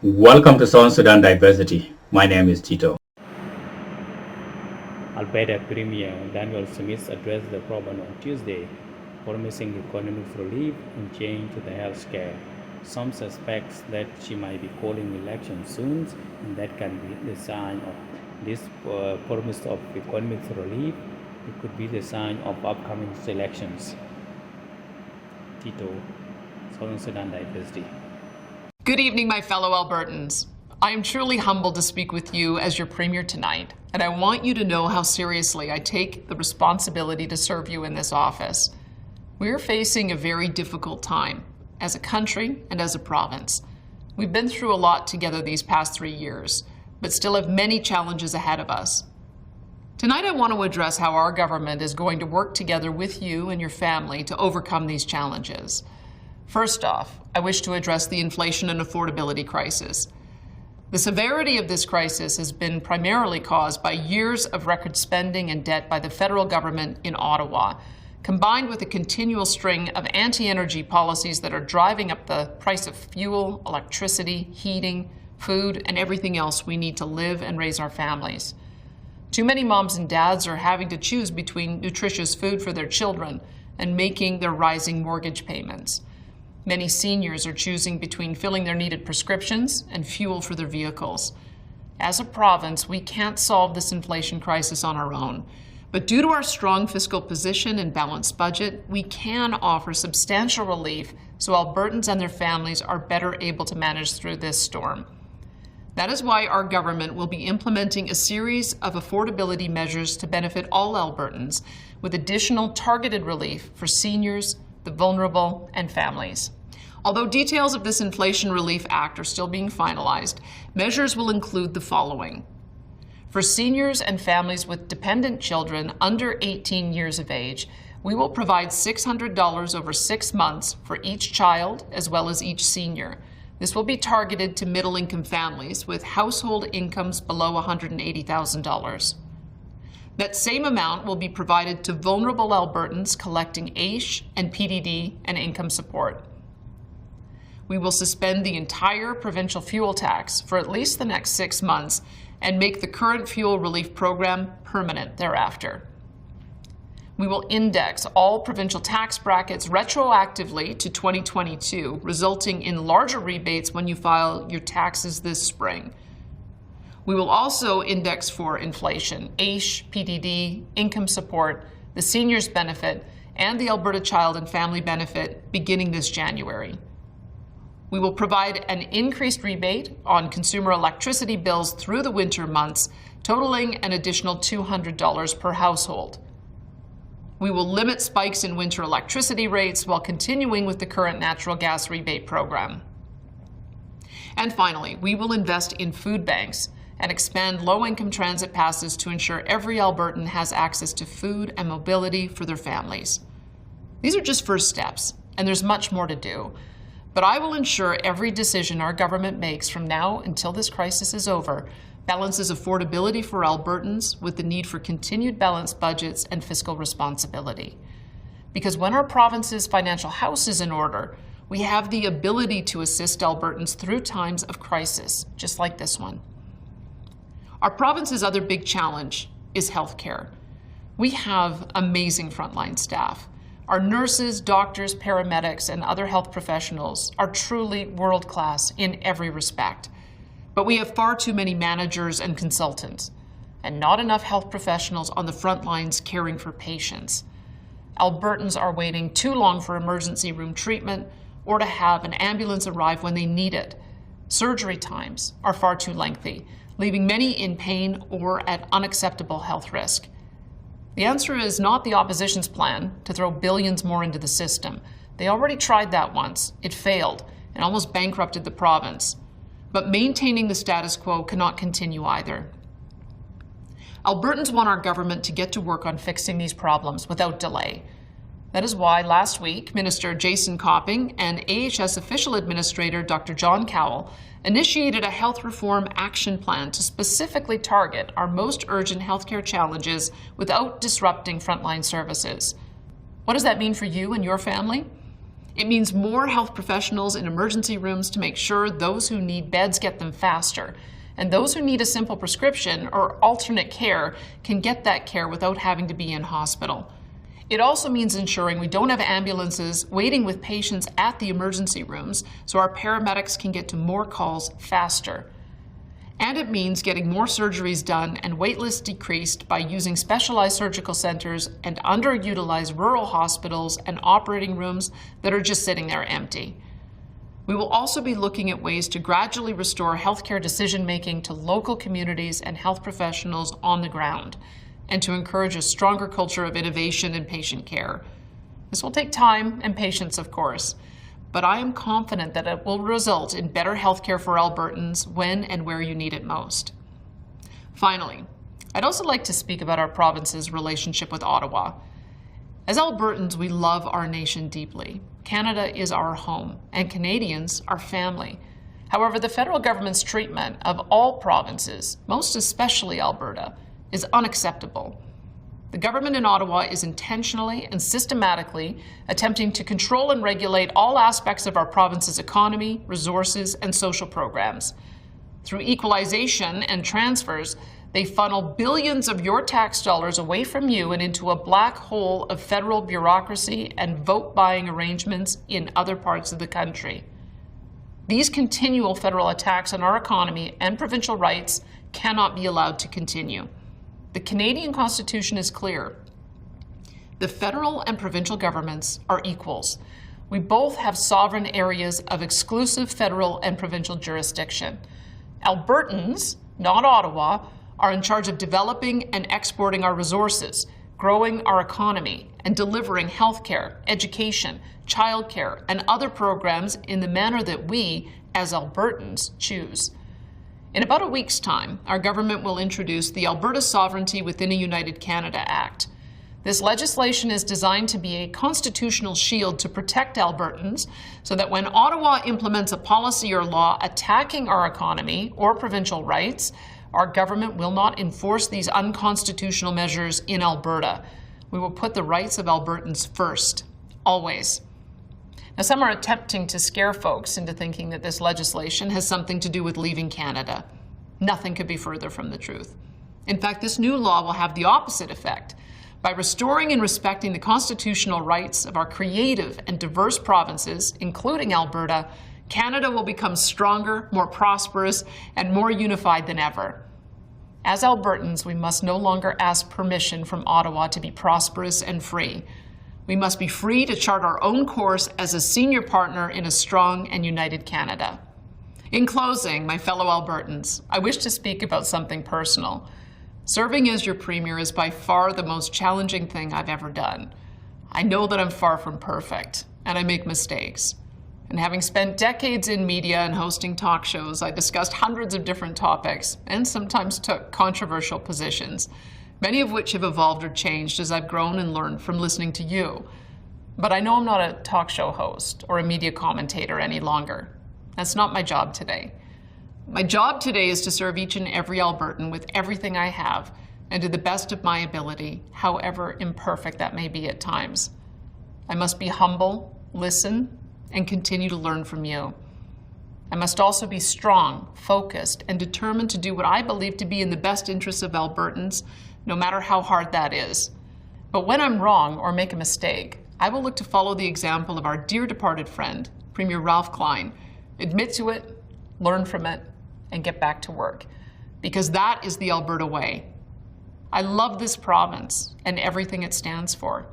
Welcome to Southern Sudan Diversity. My name is Tito. Alberta Premier Danielle Smith addressed the problem on Tuesday, promising economic relief and change to the health care. Some suspect that she might be calling elections soon, and that can be the sign of this promise of economic relief. It could be the sign of upcoming elections. Tito, Southern Sudan Diversity. Good evening, my fellow Albertans. I am truly humbled to speak with you as your Premier tonight, and I want you to know how seriously I take the responsibility to serve you in this office. We are facing a very difficult time as a country and as a province. We've been through a lot together these past 3 years, but still have many challenges ahead of us. Tonight I want to address how our government is going to work together with you and your family to overcome these challenges. First off, I wish to address the inflation and affordability crisis. The severity of this crisis has been primarily caused by years of record spending and debt by the federal government in Ottawa, combined with a continual string of anti-energy policies that are driving up the price of fuel, electricity, heating, food, and everything else we need to live and raise our families. Too many moms and dads are having to choose between nutritious food for their children and making their rising mortgage payments. Many seniors are choosing between filling their needed prescriptions and fuel for their vehicles. As a province, we can't solve this inflation crisis on our own. But due to our strong fiscal position and balanced budget, we can offer substantial relief so Albertans and their families are better able to manage through this storm. That is why our government will be implementing a series of affordability measures to benefit all Albertans, with additional targeted relief for seniors, the vulnerable, and families. Although details of this Inflation Relief Act are still being finalized, measures will include the following. For seniors and families with dependent children under 18 years of age, we will provide $600 over 6 months for each child as well as each senior. This will be targeted to middle-income families with household incomes below $180,000. That same amount will be provided to vulnerable Albertans collecting AISH and PDD and income support. We will suspend the entire provincial fuel tax for at least the next 6 months and make the current fuel relief program permanent thereafter. We will index all provincial tax brackets retroactively to 2022, resulting in larger rebates when you file your taxes this spring. We will also index for inflation, AISH, PDD, income support, the seniors benefit, and the Alberta Child and Family Benefit beginning this January. We will provide an increased rebate on consumer electricity bills through the winter months, totaling an additional $200 per household. We will limit spikes in winter electricity rates while continuing with the current natural gas rebate program. And finally, we will invest in food banks and expand low-income transit passes to ensure every Albertan has access to food and mobility for their families. These are just first steps, and there's much more to do. But I will ensure every decision our government makes from now until this crisis is over balances affordability for Albertans with the need for continued balanced budgets and fiscal responsibility. Because when our province's financial house is in order, we have the ability to assist Albertans through times of crisis, just like this one. Our province's other big challenge is healthcare. We have amazing frontline staff. Our nurses, doctors, paramedics, and other health professionals are truly world-class in every respect. But we have far too many managers and consultants, and not enough health professionals on the front lines caring for patients. Albertans are waiting too long for emergency room treatment or to have an ambulance arrive when they need it. Surgery times are far too lengthy, leaving many in pain or at unacceptable health risk. The answer is not the opposition's plan to throw billions more into the system. They already tried that once. It failed and almost bankrupted the province. But maintaining the status quo cannot continue either. Albertans want our government to get to work on fixing these problems without delay. That is why last week, Minister Jason Copping and AHS Official Administrator Dr. John Cowell initiated a health reform action plan to specifically target our most urgent healthcare challenges without disrupting frontline services. What does that mean for you and your family? It means more health professionals in emergency rooms to make sure those who need beds get them faster, and those who need a simple prescription or alternate care can get that care without having to be in hospital. It also means ensuring we don't have ambulances waiting with patients at the emergency rooms so our paramedics can get to more calls faster. And it means getting more surgeries done and wait lists decreased by using specialized surgical centers and underutilized rural hospitals and operating rooms that are just sitting there empty. We will also be looking at ways to gradually restore healthcare decision-making to local communities and health professionals on the ground, and to encourage a stronger culture of innovation in patient care. This will take time and patience, of course, but I am confident that it will result in better healthcare for Albertans when and where you need it most. Finally, I'd also like to speak about our province's relationship with Ottawa. As Albertans, we love our nation deeply. Canada is our home, and Canadians are family. However, the federal government's treatment of all provinces, most especially Alberta, is unacceptable. The government in Ottawa is intentionally and systematically attempting to control and regulate all aspects of our province's economy, resources, and social programs. Through equalization and transfers, they funnel billions of your tax dollars away from you and into a black hole of federal bureaucracy and vote-buying arrangements in other parts of the country. These continual federal attacks on our economy and provincial rights cannot be allowed to continue. The Canadian Constitution is clear. The federal and provincial governments are equals. We both have sovereign areas of exclusive federal and provincial jurisdiction. Albertans, not Ottawa, are in charge of developing and exporting our resources, growing our economy, and delivering healthcare, education, childcare, and other programs in the manner that we, as Albertans, choose. In about a week's time, our government will introduce the Alberta Sovereignty Within a United Canada Act. This legislation is designed to be a constitutional shield to protect Albertans so that when Ottawa implements a policy or law attacking our economy or provincial rights, our government will not enforce these unconstitutional measures in Alberta. We will put the rights of Albertans first, always. Now, some are attempting to scare folks into thinking that this legislation has something to do with leaving Canada. Nothing could be further from the truth. In fact, this new law will have the opposite effect. By restoring and respecting the constitutional rights of our creative and diverse provinces, including Alberta, Canada will become stronger, more prosperous, and more unified than ever. As Albertans, we must no longer ask permission from Ottawa to be prosperous and free. We must be free to chart our own course as a senior partner in a strong and united Canada. In closing, my fellow Albertans, I wish to speak about something personal. Serving as your Premier is by far the most challenging thing I've ever done. I know that I'm far from perfect, and I make mistakes. And having spent decades in media and hosting talk shows, I discussed hundreds of different topics and sometimes took controversial positions, many of which have evolved or changed as I've grown and learned from listening to you. But I know I'm not a talk show host or a media commentator any longer. That's not my job today. My job today is to serve each and every Albertan with everything I have and to the best of my ability, however imperfect that may be at times. I must be humble, listen, and continue to learn from you. I must also be strong, focused, and determined to do what I believe to be in the best interests of Albertans, no matter how hard that is. But when I'm wrong or make a mistake, I will look to follow the example of our dear departed friend, Premier Ralph Klein, admit to it, learn from it, and get back to work, because that is the Alberta way. I love this province and everything it stands for.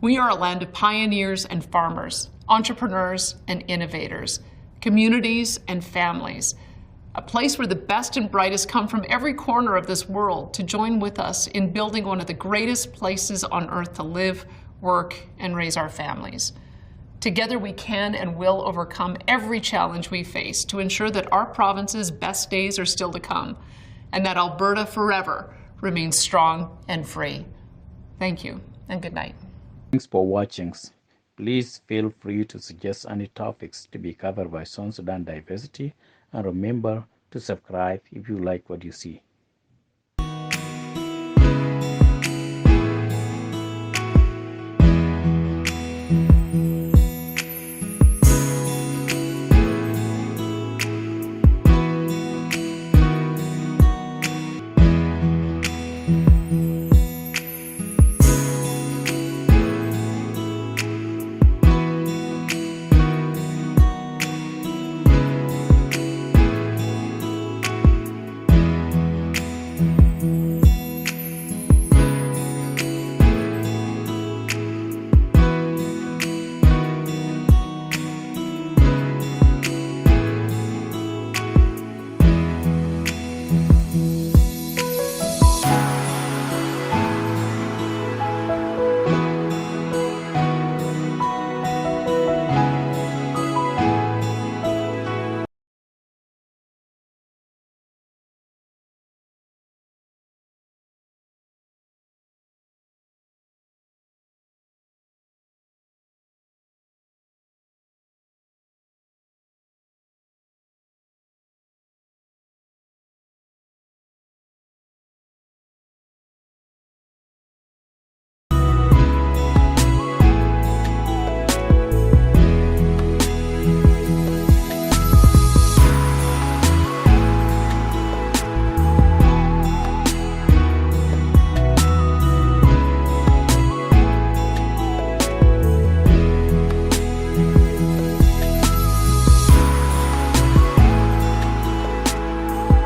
We are a land of pioneers and farmers, entrepreneurs and innovators, communities and families, a place where the best and brightest come from every corner of this world to join with us in building one of the greatest places on earth to live, work, and raise our families. Together we can and will overcome every challenge we face to ensure that our province's best days are still to come, and that Alberta forever remains strong and free. Thank you, and good night. Thanks for watching. Please feel free to suggest any topics to be covered by South Sudan Diversity, and remember to subscribe if you like what you see.